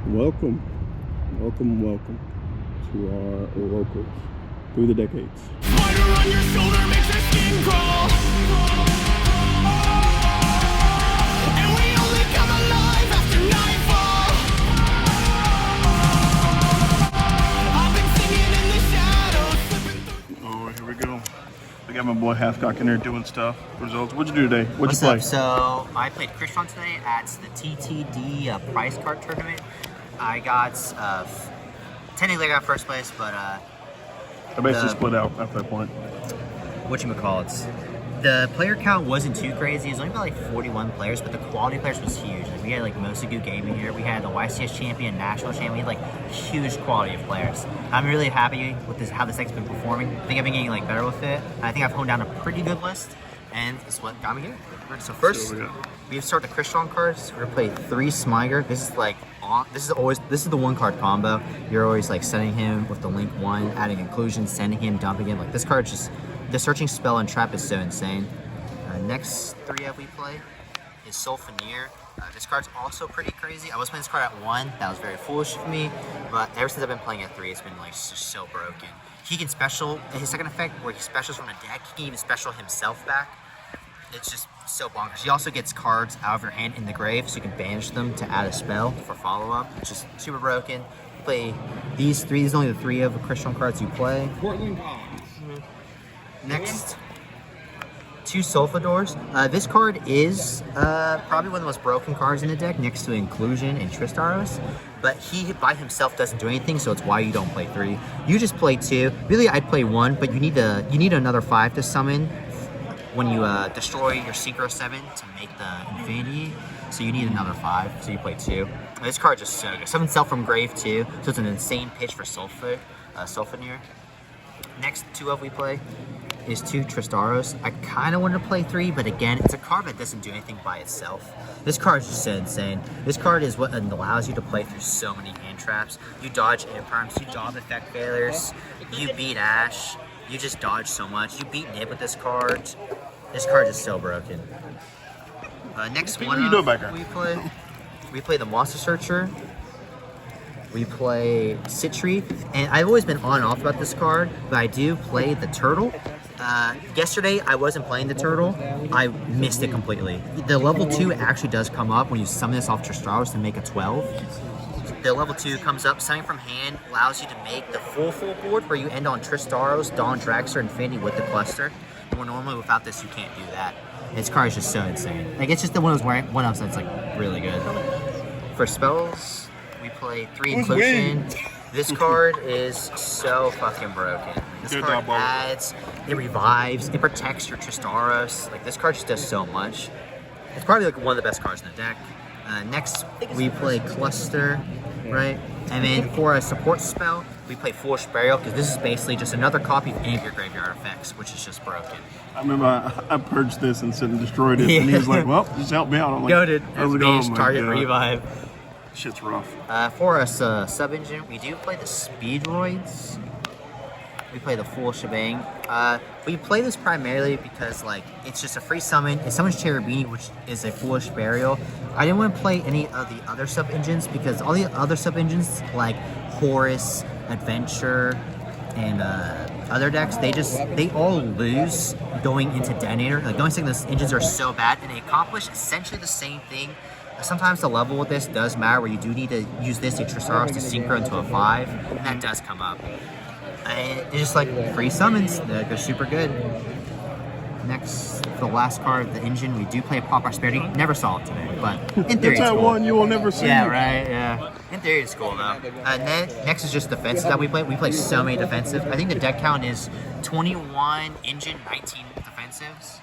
Welcome to our locals through the decades. Spider on your shoulder makes your skin crawl. And we only come alive after nightfall. I've been singing in the shadows, slipping through. Oh, here we go. I got my boy Halfcock in there doing stuff. Results. What'd you do today? What'd you play? So I played Crystron today at the TTD prize card tournament. I got technically I got first place, but I basically split out after that point. whatchamacallits, the player count wasn't too crazy. It was only about like 41 players, but the quality of players was huge. Like, we had like most of good gaming here. We had the YCS champion, national champion. We had like huge quality of players. I'm really happy with this, how this deck's been performing. I think I've been getting like better with it. I think I've honed down a pretty good list, and it's what got me here. So first, we start the Crystron cards. We're gonna play 3 Smyger. This is like this is the 1-card combo. You're always like sending him with the link 1, adding inclusion, sending him, dumping him. Like this card just, the searching spell and trap is so insane. Next 3 we play is Sulfaneer. This card's also pretty crazy. I was playing this card at 1. That was very foolish of me, but ever since I've been playing at 3, it's been like just so broken. He can special his second effect where he specials from a deck. He can even special himself back. It's just so bonkers. He also gets cards out of your hand in the grave, so you can banish them to add a spell for follow-up, which is super broken. Play these 3. These are only the 3 of the Crystron cards you play. Next, 2 Sulfadors. This card is probably one of the most broken cards in the deck, next to Inclusion and Tristaros. But he by himself doesn't do anything, so it's why you don't play 3. You just play 2. Really, I'd play 1, but you need another 5 to summon when you destroy your Synchro 7 to make the Infinity. So you need another 5, so you play 2. This card just so good. Summon Self from Grave too, so it's an insane pitch for Sulfaneer. Next 2 we play is 2 Tristaros. I kind of wanted to play 3, but again, it's a card that doesn't do anything by itself. This card is just so insane. This card is what allows you to play through so many hand traps. You dodge imperms, you dodge effect failures, you beat Ash, you just dodge so much. You beat Nib with this card. This card is so broken. Next one we play the Monster Searcher. We play Citree, and I've always been on and off about this card, but I do play the Turtle. Yesterday, I wasn't playing the Turtle. I missed it completely. The level 2 actually does come up when you summon this off Tristaros to make a 12. The level 2 comes up, summoning from hand allows you to make the full board where you end on Tristaros, Dawn, Dragster, Infinity with the cluster. Where normally without this, you can't do that. This card is just so insane. Like, it's just the one of those that's like really good. For spells, we play 3 Inclusion. This card is so fucking broken. This card adds, it revives, it protects your Tristaros. Like, this card just does so much. It's probably like one of the best cards in the deck. Next, we play Cluster, right? And then for a support spell, we play Foolish Burial, because this is basically just another copy of any of your graveyard effects, which is just broken. I remember I purged this and sit and destroyed it, and he was like, "Well, just help me out." I'm like, Goated. I was like, "Oh my Target God. revive. Shit's rough." For us sub-engine, we do play the Speedroids. We play the full shebang. We play this primarily because like it's just a free summon. It summons Cherubini, which is a Foolish Burial. I didn't want to play any of the other sub-engines because all the other sub-engines like Horus, Adventure, and other decks, they all lose going into Detonator. Like, the only thing those engines are so bad, and they accomplish essentially the same thing. Sometimes the level with this does matter, where you do need to use this Tristaros to synchro into a 5, and that does come up. And it's just like free summons, they're super good. Next, for the last card, the engine, we do play Pop Prosperity. Never saw it today, but in theory it's cool. One you will never see. Yeah, right, yeah. In theory it's cool though. And then next is just defensive that we play. We play so many defensive. I think the deck count is 21 engine, 19 defensives.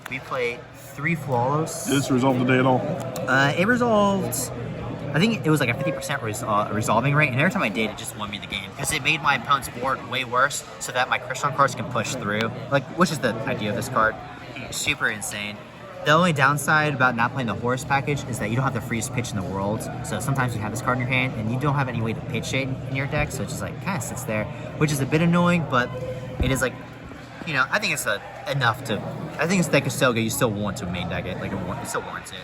We play 3 Flawless. Did this resolve the day at all? It resolved, I think it was like a 50% resolving rate, and every time I did, it just won me the game because it made my opponent's board way worse, so that my Crystron cards can push through. Like, which is the idea of this card. Super insane. The only downside about not playing the Horus package is that you don't have the freest pitch in the world. So sometimes you have this card in your hand, and you don't have any way to pitch it in your deck, so it just like kind of sits there, which is a bit annoying. But it is like, you know, I think it's enough to. I think this deck is so good, you still want to main deck it. Like, it still warrants it.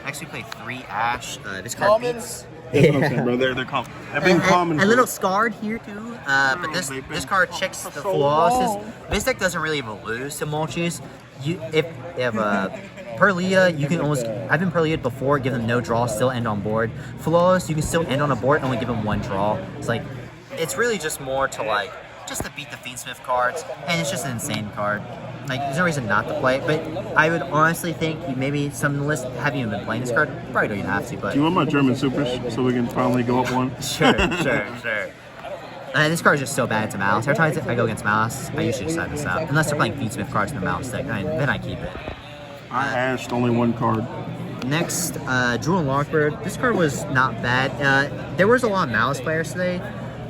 Next we play 3 Ash. This card beats. That's what I'm saying, bro. They're common. They've been common. A little scarred here too, but this card checks the flawless. This deck doesn't really even lose to mulches. If Perlia, you can almost. I've been Perlia'd before, give them no draw, still end on board. Flawless, you can still end on a board, only give them 1 draw. It's like, it's really just more to like, just to beat the Fiendsmith cards, and it's just an insane card. Like, there's no reason not to play it, but I would honestly think maybe some of the list haven't even been playing this card. Probably don't even have to, but... Do you want my German supers so we can finally go up 1? Sure. This card is just so bad to Mouse. Every time I go against Mouse, I usually decide this out. Unless they're playing Fiendsmith cards in the Mouse deck, then I keep it. I ashed only 1 card. Next, Drew and Lockbird. This card was not bad. There was a lot of Mouse players today,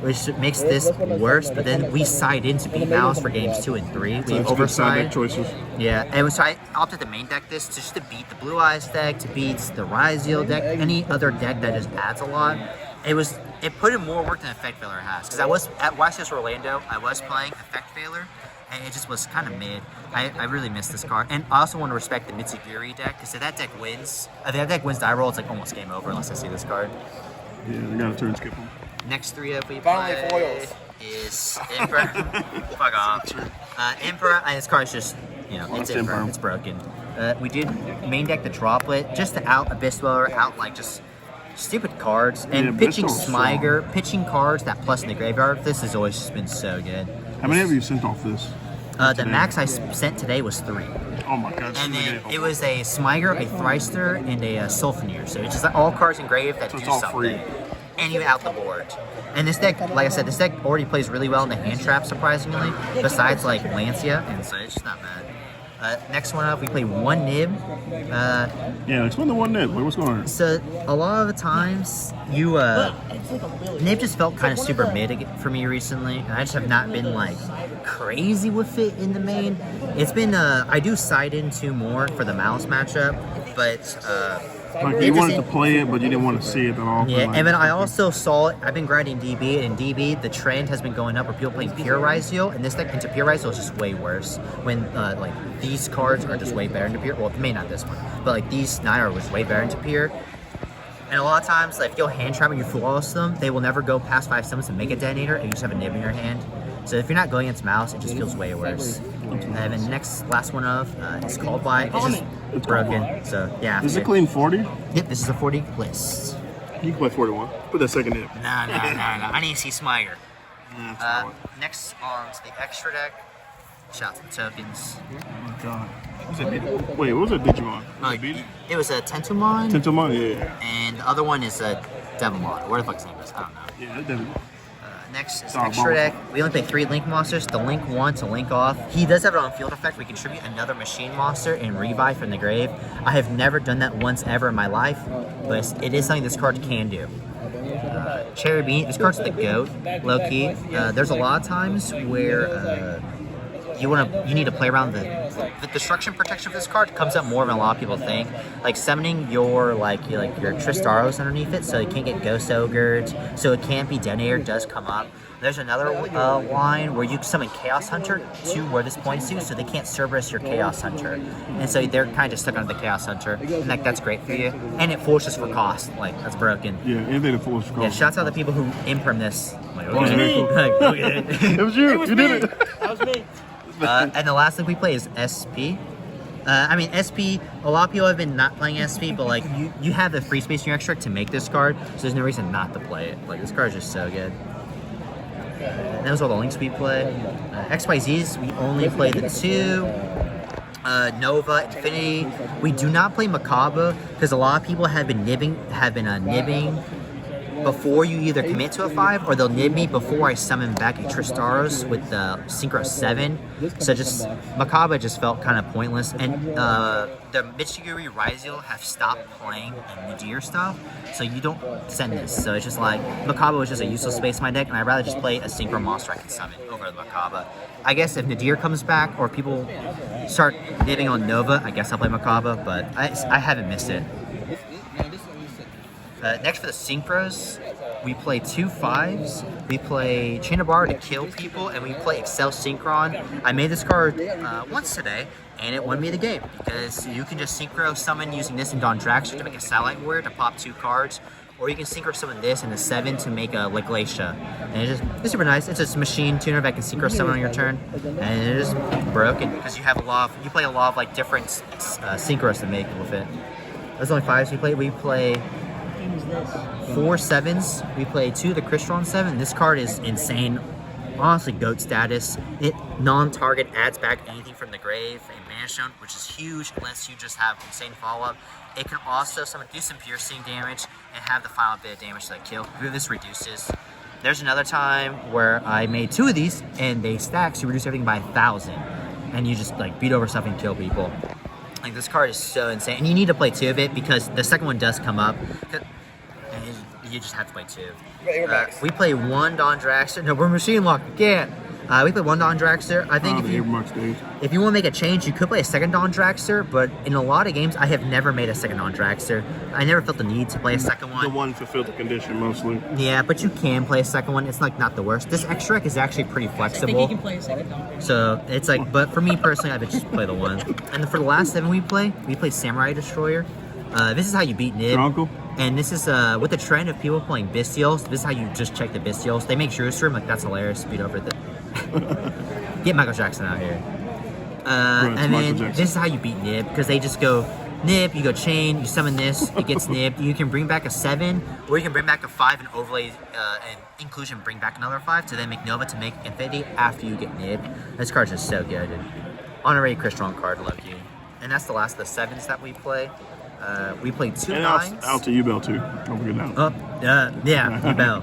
which makes this worse, but then we side in to beat Mouse for games 2 and 3. We overside choices. Yeah, and so I opted to main deck this just to beat the Blue Eyes deck, to beat the Ryzeal deck, any other deck that just adds a lot. It put in more work than Effect Veiler has, because I was at YCS Orlando, I was playing Effect Veiler, and it just was kind of mid. I really missed this card, and I also want to respect the Mitsugiri deck, because if that deck wins, die roll, it's like almost game over unless I see this card. Yeah, they got a turn skip them. Next 3 up we play is Emperor. Fuck off. Emperor, and this card is just, it's Emperor. It's broken. We did main deck the Droplet just to out Abyss Dweller, out like just stupid cards, and pitching Smiger, pitching cards that plus in the graveyard. This has always just been so good. How many have you sent off this? The max I sent today was 3. Oh my god. And then it was a Smiger, a Thryster, and a Sulfenir. So it's just like all cards engraved that do something. Free. And you out the board. And this deck, like I said, this deck already plays really well in the hand trap, surprisingly, besides like Lancia, and so it's just not bad. Next one up, we play 1 Nib. Yeah, explain the 1 Nib. Wait, what's going on? So a lot of the times, Nib just felt kind of super mid for me recently, and I just have not been like crazy with it in the main. It's been I do side into more for the Mouse matchup, but like you wanted to play it, but you didn't want to see it at all. Yeah, and then I also saw it. I've been grinding DB, and in DB, the trend has been going up where people playing Pure Ryzeal, and this deck into Pure Ryzeal is just way worse. When like these cards are just way better into Pure. Well, maybe not this one, but like these 9 are was way better into Pure. And a lot of times, like if you'll hand trap and you flawless them, they will never go past 5 summons and make a detonator, and you just have a Nib in your hand. So if you're not going against Mouse, it just feels way worse. And then last one is called by. It's broken. So yeah. Is it clean 40? Yep, this is a 40 list. You can play 41. Put that second Nib. No. I need to see Smiger. Yeah, next on to the extra deck. Shots and tokens. Oh my god. Wait, what was that Digimon? It was a Tentomon. Yeah. And the other one is a Devilmon. Where the fuck's name is? I don't know. Yeah, that Devilmon. Next is extra deck. We only play 3 Link monsters. The Link 1 to Link off. He does have it on field effect. We can tribute another machine monster and rebuy from the grave. I have never done that once ever in my life, but it is something this card can do. Cherry Bean. This card's the GOAT, low key. There's a lot of times where you need to play around the destruction protection of this card comes up more than a lot of people think. Like summoning your Tristaros underneath it, so it can't get Ghost Ogres, so it can't be detonator does come up. There's another line where you summon Chaos Hunter to where this points to, so they can't Cerberus your Chaos Hunter, and so they're kind of stuck under the Chaos Hunter, and that's great for you. And it forces for cost, like that's broken. Yeah, anything that forces for cost. Yeah, shouts out to the people who imperm this. Like, It was me. It was you. You did it. That was me. And the last thing we play is SP. SP, a lot of people have been not playing SP, but like you have the free space in your extra to make this card, so there's no reason not to play it. Like this card is just so good. And those are all the links we play. XYZs, we only play the 2. Nova, Infinity. We do not play Macabre because a lot of people have been nibbing before you either commit to a 5 or they'll nib me before I summon back a Tristaros with the Synchro 7. So just Macabre just felt kind of pointless. And the Mitsugiri Ryzeal have stopped playing Nadir stuff, so you don't send this. So it's just like Macabre was just a useless space in my deck, and I'd rather just play a Synchro monster I can summon over the Macabre. I guess if Nadir comes back or people start nibbing on Nova, I guess I'll play Macabre, but I haven't missed it. Next for the Synchros, we play 2 5s, we play Chain of Bar to kill people, and we play Excel Synchron. I made this card once today, and it won me the game because you can just synchro summon using this in Dawn Draxter to make a Satellite Warrior to pop 2 cards, or you can synchro summon this in a 7 to make a Glacia. And it's super nice. It's just a machine tuner that can synchro summon on your turn, and it is broken because you play a lot of like different synchros to make with it. That's only 5s we play. We play 4 7s. We play 2 of the Crystron 7. This card is insane. Honestly, GOAT status. It non-target adds back anything from the grave and Manstone, which is huge unless you just have insane follow-up. It can also do some piercing damage and have the final bit of damage to kill. This reduces. There's another time where I made 2 of these and they stack, so you reduce everything by 1,000. And you just like beat over stuff and kill people. Like, this card is so insane. And you need to play 2 of it because the second one does come up. And you just have to play 2. We play 1 Dawn Draxter. No, we're machine locked. We can't. We play 1 Dawn Draxter. I think if you want to make a change, you could play a second Dawn Draxter, but in a lot of games, I have never made a second Dawn Draxter. I never felt the need to play a second one. The one fulfilled the condition mostly. Yeah, but you can play a second one. It's like not the worst. This extra is actually pretty flexible. I think you can play a second Dawn. So it's like, but for me personally, I would just play the 1. And for the last 7 we play Samurai Destroyer. This is how you beat Nib. Your uncle? And this is, with the trend of people playing Bestials, this is how you just check the Bestials. They make Jerusalem, like, that's hilarious, beat over the... Get Michael Jackson out here. And then this is how you beat Nib, because they just go, Nib, you go Chain, you summon this, it gets Nibbed. You can bring back a 7, or you can bring back a 5 and overlay, and Inclusion bring back another 5 to then make Nova to make Infinity after you get Nibbed. This card's just so good. Honorary Crystron card, low-key. And that's the last of the 7s that we play. We played 2 9s. Out to Ubel too. Don't forget that. Yeah, Ubel.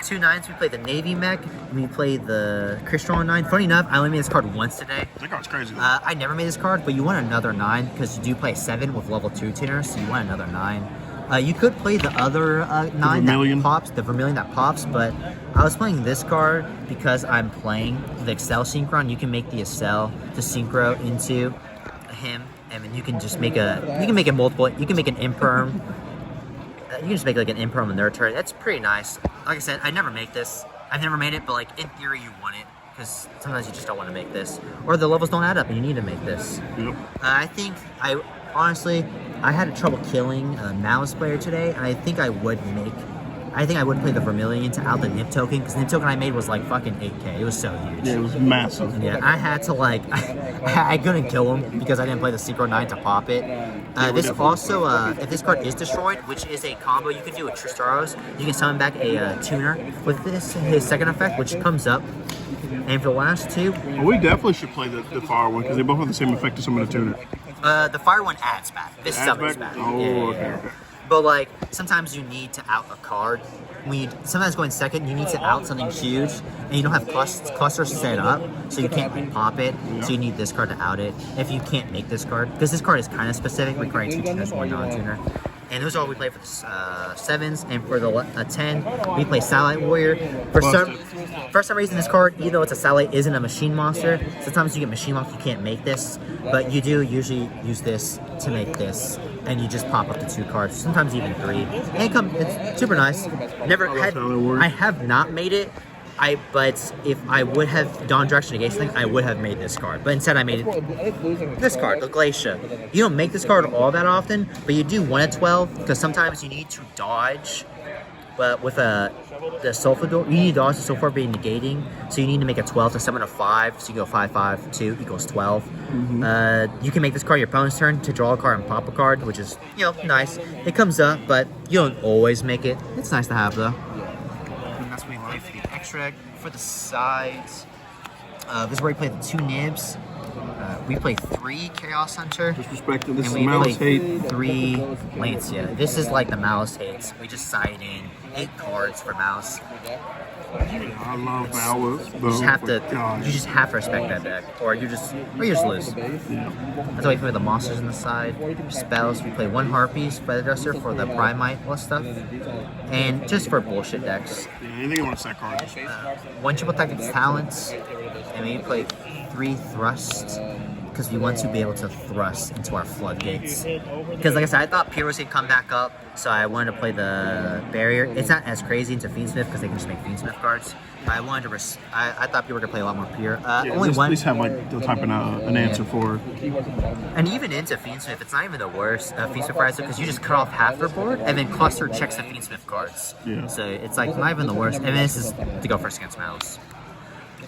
2 9s. We played the Navy mech. We played the Crystron 9. Funny enough, I only made this card once today. That card's crazy. I never made this card, but you want another 9 because you do play 7 with level 2 tuners, so you want another 9. You could play the other 9 that pops, the Vermilion that pops, but I was playing this card because I'm playing the Excel Synchron. You can make the Excel to synchro into him. And then you can just make an imperm. You can just make like an imperm on their turn. That's pretty nice. Like I said, I never make this. I've never made it, but like in theory you want it because sometimes you just don't want to make this, or the levels don't add up and you need to make this. Yep. I think honestly I had trouble killing a Mouse player today, and I think I would play the Vermilion to out the Nib token, because the Nib token I made was like fucking 8k. It was so huge. Yeah, it was massive. Yeah, I had to like, I couldn't kill him because I didn't play the Synchro 9 to pop it. This also, if this card is destroyed, which is a combo you can do with Tristaros, you can summon back a tuner with his second effect, which comes up. And for the last 2... Well, we definitely should play the fire one, because they both have the same effect to summon a tuner. The fire one adds back. This summons back. Oh, yeah. okay. But like, sometimes you need to out a card. Sometimes going second, you need to out something huge, and you don't have clusters set up, so you can't pop it. Yeah. So you need this card to out it. If you can't make this card, because this card is kind of specific, requiring 2 tuners, 1 non-tuner. And those are all we play for the 7s, and for the 10, we play Satellite Warrior. For some reason, this card, even though it's a satellite, isn't a machine monster. Sometimes you get machine locked, you can't make this, but you do usually use this to make this, and you just pop up to 2 cards, sometimes even 3. And it's super nice. I have not made it. But if I would have Dawn Draxter against something, I would have made this card. But instead I made this card, the Glacia. You don't make this card all that often, but you do 1 of 12, because sometimes you need to dodge. But with the Sulfur, you need to dodge the Sulfur being negating, so you need to make a 12 to summon a 5, so you go 5, 5, 2 equals 12. Mm-hmm. You can make this card your opponent's turn to draw a card and pop a card, which is, nice. It comes up, but you don't always make it. It's nice to have, though. And that's what we play for the extra. For the sides, this is where we play the 2 Nibs. We play 3 Chaos Hunter. Disrespected. This and is Malice play Hate. 3 Lancia. This is like the Malice Hates. We just side in 8 cards for Mouse. I love Malice. You just have to respect that deck, or you just lose. Yeah. That's why we play the monsters on the side. Spells, we play 1 Harpies, Feather Duster for the Primite plus stuff, and just for bullshit decks. Yeah, anything you want to set cards. 1 Triple Tactics Talents, and we play 3 Thrusts. because we want to be able to thrust into our floodgates. Because like I said, I thought Pure was going to come back up, so I wanted to play the barrier. It's not as crazy into Fiendsmith because they can just make Fiendsmith cards. But I wanted to, I thought people were going to play a lot more Pure. Only at one. least have like the type of an answer for it. And even into Fiendsmith, it's not even the worst Fiendsmith cards because you just cut off half their board and then cluster checks the Fiendsmith cards. Yeah. So it's like not even the worst. And this is to go first against Metals.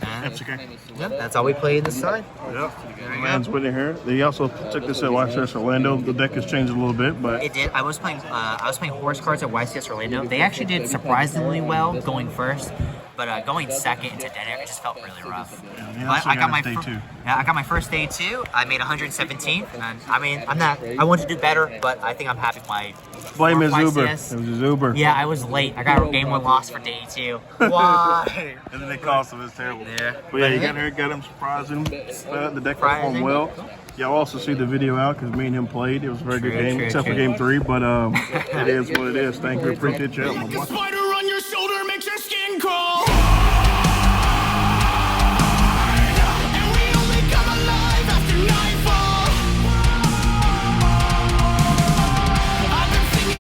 And, okay. yep, that's all we played this side. Yep. Man's with it here. They also took this at YCS Orlando. The deck has changed a little bit, but It did. I was playing horse cards at YCS Orlando. They actually did surprisingly well going first, but going second into dead air, it just felt really rough. they But also I got my day two. Yeah, I got my first day too. I made 117, and I mean, I want to do better, but I think I'm happy with my. Blame his Uber. YCS. It was his Uber. Yeah, I was late. I got a game 1 loss for day 2. Why? And then they cost him. It's terrible. Yeah. But yeah, you got him surprising. The deck performed Surprising. well. Y'all also see the video out because me and him played. It was a very good True, game, true, except for true. game 3. But it is what it is. Thank you. Appreciate you, my boy. Spider